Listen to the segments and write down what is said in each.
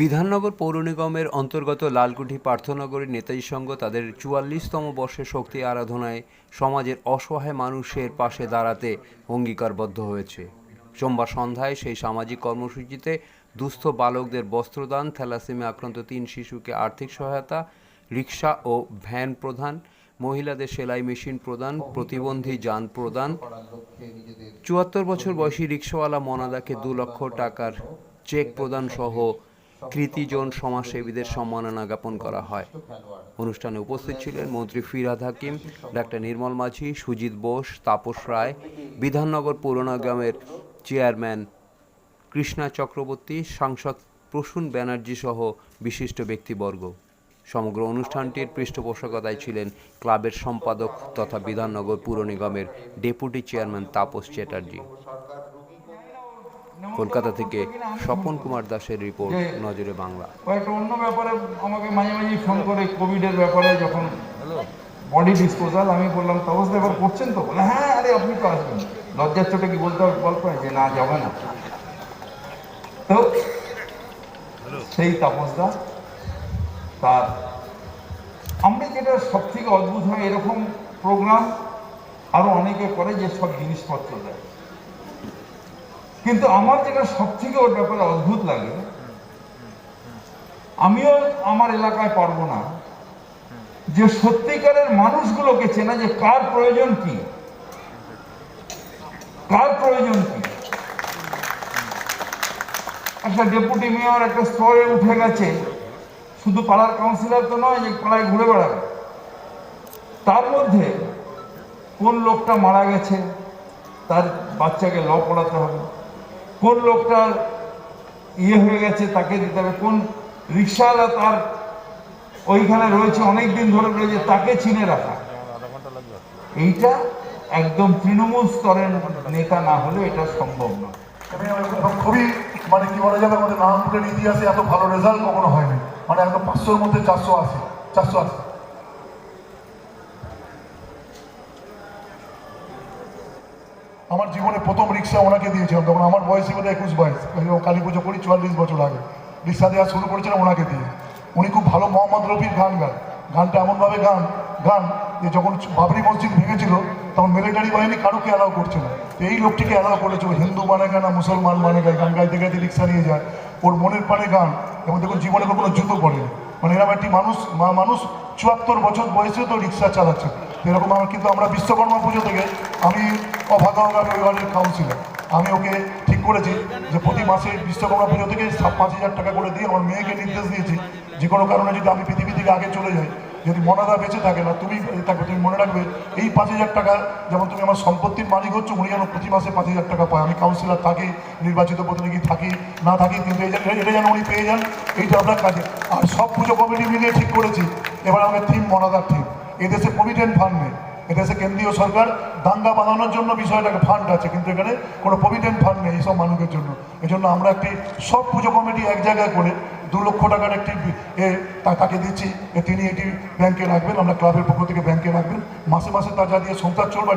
বিধাননগর পৌর নিগমের অন্তর্গত লালকুঠি পার্থনগরী নেতাজি সংঘ তাদের ৪৪তম বর্ষে শক্তি আরাধনায় সমাজের অসহায় মানুষের পাশে দাঁড়াতে অঙ্গীকারবদ্ধ হয়েছে। সোমবার সন্ধ্যায় সেই সামাজিক কর্মসূচিতে দুস্থ বালকদের বস্ত্রদান, থ্যালাসেমিয়া আক্রান্ত ৩ শিশুকে আর্থিক সহায়তা, রিক্সা ও ভ্যান প্রদান, মহিলাদের সেলাই মেশিন প্রদান, প্রতিবন্ধী যান প্রদান, ৭৪ বছর বয়সী রিক্সাওয়ালা মনাদাকে ২ লক্ষ টাকার চেক প্রদান সহ কৃতিজন সমাজসেবীদের সম্মাননা জ্ঞাপন করা হয়। অনুষ্ঠানে উপস্থিত ছিলেন মন্ত্রী ফিরহাদ হাকিম, ডাক্তার নির্মল মাঝি, সুজিত বোস, তাপস রায়, বিধাননগর পৌর নিগমের চেয়ারম্যান কৃষ্ণা চক্রবর্তী, সাংসদ প্রসূন ব্যানার্জি সহ বিশিষ্ট ব্যক্তিবর্গ। সমগ্র অনুষ্ঠানটির পৃষ্ঠপোষকতায় ছিলেন ক্লাবের সম্পাদক তথা বিধাননগর পৌর নিগমের ডেপুটি চেয়ারম্যান তাপস চ্যাটার্জি। কলকাতা থেকে স্বপন কুমার দাসের রিপোর্ট, নজরে বাংলা। একটা অন্য ব্যাপারে আমাকে মাঝে মাঝে ফোন করে, কোভিডের ব্যাপারে, যখন বডি ডিসপোজাল, আমি বললাম তাপসদা এবার করছেন তো? বলে হ্যাঁ, আরে আপনি তো আসবেন। লজ্জার চোটে কি বলতে গল্প যে না যাবে না। তো সেই তাপসদা তার আমরা যেটা সব থেকে অদ্ভুত হয়, এরকম প্রোগ্রাম আরো অনেকে করে যে সব জিনিসপত্র দেয়, কিন্তু আমার যেটা সব থেকে ওর ব্যাপারে অদ্ভুত লাগে, আমিও আমার এলাকায় পারবো না যে সত্যিকারের মানুষগুলোকে চেনা, যে কার প্রয়োজন কি, কার প্রয়োজন কি। একটা ডেপুটি মেয়র একটা স্তরে উঠে গেছে, শুধু পাড়ার কাউন্সিলর তো নয় যে পাড়ায় ঘুরে বেড়াবে। তার মধ্যে কোন লোকটা মারা গেছে, তার বাচ্চাকে ল পড়াতে হবে, কোন লোকটা হয়ে গেছে তাকে দিতে হবে, কোন রিক্সাওয়ালা তার ওইখানে রয়েছে অনেক দিন ধরে রয়েছে তাকে চিনে রাখা। এইটা একদম তৃণমূল স্তরের নেতা না হলে এটা সম্ভব না। খুবই কি বলা যাবে, আমাদের নারায়ণপুরের ইতিহাসে এত ভালো রেজাল্ট কখনো হয়নি। একদম 500-র মধ্যে 480। আমার জীবনে প্রথম রিক্সা ওনাকে দিয়েছিলাম, তখন আমার বয়সে বোধহয় 21-22, কালী পুজো করি 44 বছর আগে রিক্সা দেওয়া শুরু করেছিলাম ওনাকে দিয়ে। উনি খুব ভালো মোহাম্মদ রফির গান গান, গানটা এমনভাবে গান যে যখন বাবরি মসজিদ ভেঙেছিল তখন মিলিটারি বাহিনী কারোকে অ্যালাউ করছিল, এই লোকটিকে অ্যালাউ করেছে। হিন্দু মানে গায় না মুসলমান মানে গায়, গান গাইতে গাইতে রিক্সা নিয়ে যায়, ওর মনের পানে গান, এবং দেখুন জীবনে কোনো জুতো পড়েনি। এরকম একটি মানুষ ৭৪ বছর বয়সে তো রিক্সা চালাচ্ছে। এরকম কিন্তু আমরা বিশ্বকর্মা পুজো থেকে, আমি অভাগা ওয়ার্ডের কাউন্সিলর, আমি ওকে ঠিক করেছি যে প্রতি মাসে বিশ্বকর্মা পুজো থেকে ৫,০০০ টাকা করে দিয়ে আমার মেয়েকে নির্দেশ দিয়েছি, যে কোনো কারণে যদি আমি পৃথিবী থেকে আগে চলে যাই, যদি মনাদা বেঁচে থাকে না তুমি থাকবে, তুমি মনে রাখবে এই ৫,০০০ টাকা, যেমন তুমি আমার সম্পত্তির মালিক হচ্ছে, উনি যেন প্রতি মাসে ৫,০০০ টাকা পায়। আমি কাউন্সিলর থাকি, নির্বাচিত প্রতিনিধি থাকি না থাকি, কিন্তু এটা যেন উনি পেয়ে যান, এইটা আপনার কাজে। আর সব পুজো কমিটি মিলিয়ে ঠিক করেছি এবার আমাদের থিম মনাদার থিম। এদেশে প্রভিডেন্ট ফান্ড নেই, এদেশে কেন্দ্রীয় সরকার দাঙ্গা বাঁধানোর জন্য বিষয়টাকে ফান্ড আছে, কিন্তু এখানে কোনো প্রভিডেন্ট ফান্ড নেই এইসব মানুষের জন্য। এজন্য আমরা একটি সব পুজো কমিটি এক জায়গায় করে ২ লক্ষ টাকার একটি তাকে দিচ্ছি, তিনি এটি ব্যাংকে রাখবেন, আমরা ক্লাবের পক্ষ থেকে ব্যাংকে রাখবেন। মাসে মাসে তার যা দিয়ে সংসার চলবে,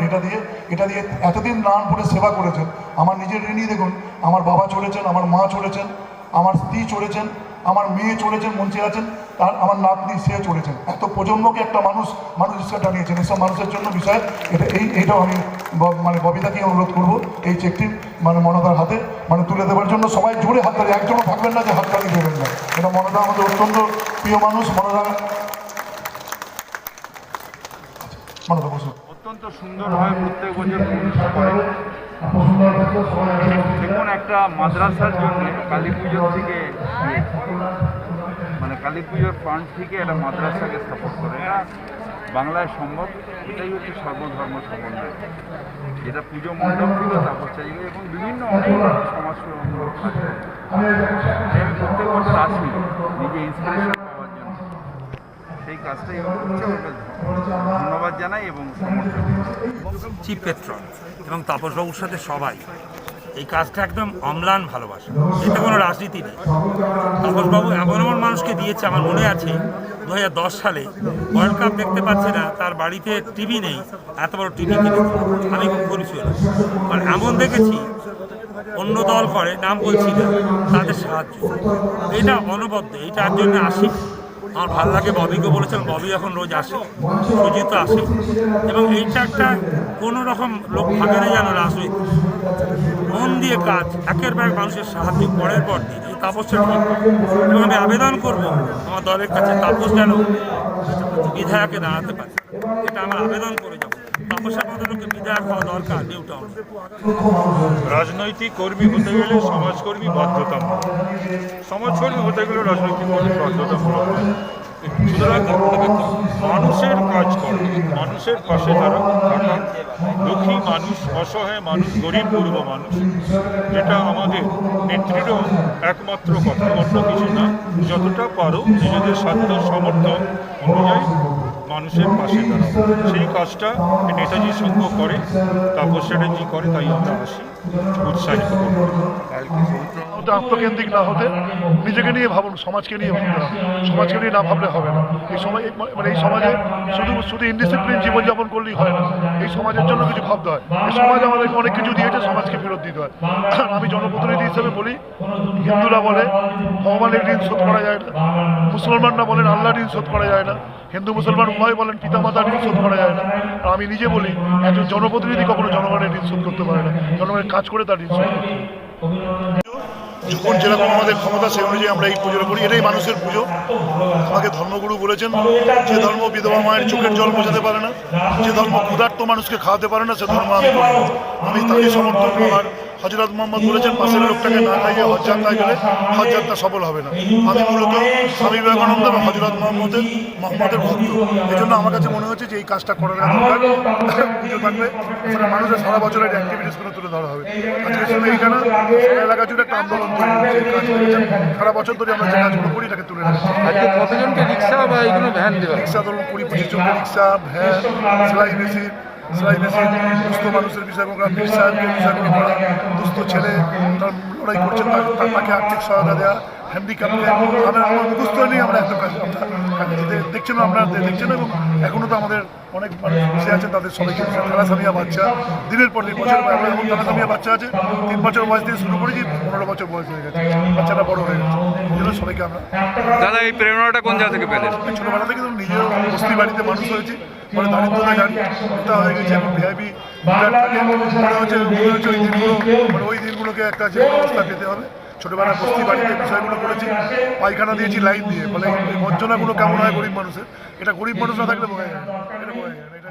এটা দিয়ে এতদিন নারায়ণপুরে সেবা করেছেন। আমার নিজের ঋণী দেখুন, আমার বাবা চলেছেন, আমার মা চলেছেন, আমার স্ত্রী চলেছেন, আমার মেয়ে চলেছেন, মঞ্চে আছেন, তার আমার নাতনি সে চলেছেন। এত প্রজন্মকে একটা মানুষ রিক্সাটা নিয়েছেন। এসব মানুষের জন্য বিষয় এইটাও আমি ববিতাকে অনুরোধ করবো এই চেকটি মনদার হাতে তুলে দেওয়ার জন্য। সবাই জোরে হাততালি, একজনও থাকবেন না যে হাততালি দেবেন না। এটা মনদা আমাদের অত্যন্ত প্রিয় মানুষ। মনদা বসুন। অত্যন্ত সুন্দরভাবে প্রত্যেক বছর অনুষ্ঠান করে। দেখুন, একটা মাদ্রাসার জন্য কালী পুজোর থেকে কালী পুজোর ফান্ড থেকে একটা মাদ্রাসাকে সাপোর্ট করে, এটা বাংলায় সম্ভব। এটাই হচ্ছে সর্বধর্ম সমন্বয়, যেটা পুজো মণ্ডপ ছিল তাপস চাইলে, এবং বিভিন্ন অনেক সমাজসেবা আছে। আমি প্রত্যেক বছর আসি নিজে ইন্সপিরেশন পাওয়ার জন্য, সেই কাজটাই হচ্ছে। ওকে ধন্যবাদ জানাই এবং সমর্থন। চিফ পেট্রন এবং তাপসবাবুর সাথে সবাই এই কাজটা একদম অম্লান ভালোবাসা, এটা কোনো রাজনীতি নেই। তাপসবাবু এমন এমন মানুষকে দিয়েছে, আমার মনে আছে 2010 সালে ওয়ার্ল্ড কাপ দেখতে পাচ্ছে না, তার বাড়িতে টিভি নেই, এত বড় টিভি কিনে আমি খুব খুশি হলাম। এমন দেখেছি অন্য দল করে নাম বলছি না, তাদের সাহায্য এটা অনবদ্য, এইটার জন্য আসি। আমার ভালো লাগে, ববিকে বলেছিলাম, ববি এখন রোজ আসে, সুজিত আসে, এবং এইটা একটা কোনো রকম লোক ভাবে না যেন রাজনীতি, মন দিয়ে কাজ, একের পর এক মানুষের সাহায্য পরের পর দিন, এই তাপসটা ঠিক। এবং আমি আবেদন করবো আমার দলের কাছে, তাপস যেন বিধায়কে দাঁড়াতে পারে, এটা আমার আবেদন করে যাবো। তাপসের মতো লোককে বিধায়ক হওয়া দরকার নিউ টাউন। রাজনৈতিক কর্মী হতে গেলে সমাজকর্মী বাধ্যতামূলক, সমাজকর্মী হতে গেলে রাজনৈতিক কর্মী বাধ্যতামূলক। সুতরাং মানুষের কাজ করে, মানুষের পাশে তারা থাকা, দুঃখী মানুষ, অসহায় মানুষ, গরিব পূর্ব মানুষ, যেটা আমাদের নেত্রীর একমাত্র কথা, অন্য কিছু না। যতটা পারো নিজেদের সাধ্য সামর্থ্য অনুযায়ী মানুষের পাশে দাঁড়াও, সেই কাজটা নেতাজি সংঘ করে, তাপস চ্যাটার্জি করে, তাই আমরা আসি উৎসাহিত করব। আত্মকেন্দ্রিক না হতে নিজেকে নিয়ে ভাবুন, সমাজকে নিয়ে ভাবতে হবে। সমাজকে নিয়ে না ভাবলে হবে না। এই সময় মানে এই সমাজে শুধু ইনডিসিপ্লিন জীবনযাপন করলেই হয় না, এই সমাজের জন্য কিছু ভাবতে হয়। এই সমাজ আমাদেরকে অনেক কিছু দিয়েছে, সমাজকে ফেরত দিতে হয়। আমি জনপ্রতিনিধি হিসেবে বলি, হিন্দুরা বলে ভগবানের ঋণ শোধ করা যায় না, মুসলমানরা বলেন আল্লাহর ঋণ শোধ করা যায় না, হিন্দু মুসলমান উভয় বলেন পিতামাতার ঋণ শোধ করা যায় না। আর আমি নিজে বলি, একজন জনপ্রতিনিধি কখনো জনগণের ঋণ শোধ করতে পারে না, জনগণের কাজ করে তার ঋণ শোধ করতে হয়। যখন যেরকম আমাদের ক্ষমতা সেই অনুযায়ী আমরা এই পুজোটা করি, এটাই মানুষের পুজো। আমাকে ধর্মগুরু বলেছেন, যে ধর্ম বিধবা মায়ের চোখের জল বোঝাতে পারে না, যে ধর্ম ক্ষুধার্ত মানুষকে খাওয়াতে পারে না, সে ধর্ম আমি করি না। আমি তারই সমর্থন। আর হযরত মুহাম্মদ বলেছেন, পাশের লোকটাকে না খাইয়ে হজ যাত্রায় গেলে হজ যাত্রা সফল হবে না। আমি মূলত স্বামী বিবেকানন্দ এবং হযরত মুহাম্মদের ভক্ত। এই জন্য আমার কাছে মনে হচ্ছে যে এই কাজটা করার দরকার। পুজো থাকবে, সেটা মানুষের সারা বছরের অ্যাক্টিভিটিসগুলো তুলে ধরা হবে। আজকে শুনে এইখানে এলাকা জুড়ে একটা আন্দোলন তৈরি হচ্ছে। এই কাজ করেছেন সারা বছর ধরে আমরা যে কাজগুলো করি এটাকে তুলে ধরছি। কতজনকে রিক্সা বা এইগুলো ভ্যান দেওয়া? রিক্সা ধরুন 20-25 জনকে রিক্সা, ভ্যান, সেলাই মেশিন, দুস্থ মানুষের বিষয় পীর সাহেবকে বিষয়গুলো করা, দুস্থ ছেলে তার লড়াই করছেন, তাকে আর্থিক সহায়তা দেওয়া, হ্যান্ডিক্যাপকে আমার মুখস্থ নিয়ে আমরা এত কাজ দেখছেন, আপনারা দেখছেন। এবং এখনও তো আমাদের অনেক মানুষ বসে আছেন, তাদের সবাইকে থ্যালাসেমিয়া বাচ্চা দিনের পর দিন বছর, এমন থ্যালাসেমিয়া বাচ্চা আছে 3 বছর বয়স দিয়ে শুরু করেছি, 15 বছর বয়স হয়ে গেছে, বাচ্চাটা বড় হয়ে গেছে। এই জন্য সবাইকে আমরা দাদা এই প্রেরণাটা কোন জায়গা থেকে পেলেন? ছোটোবেলা থেকে নিজেও বস্তি বাড়িতে মানুষ হয়েছি, পরে দারিদ্রতা জানি নেতা হয়ে গেছে, এখন ভিআইপি মনে হচ্ছে ওই দিনগুলোকে একটা যে অবস্থা পেতে হবে। ছোটোবেলায় বস্তি বাড়িতে বিষয়গুলো করেছি, পায়খানা দিয়েছি লাইন দিয়ে, ফলে এই বঞ্চনাগুলো কেমন হয় গরিব মানুষের, এটা গরিব মানুষ না থাকলে বোঝা যায় না, এটা বোঝা যায় না। এটা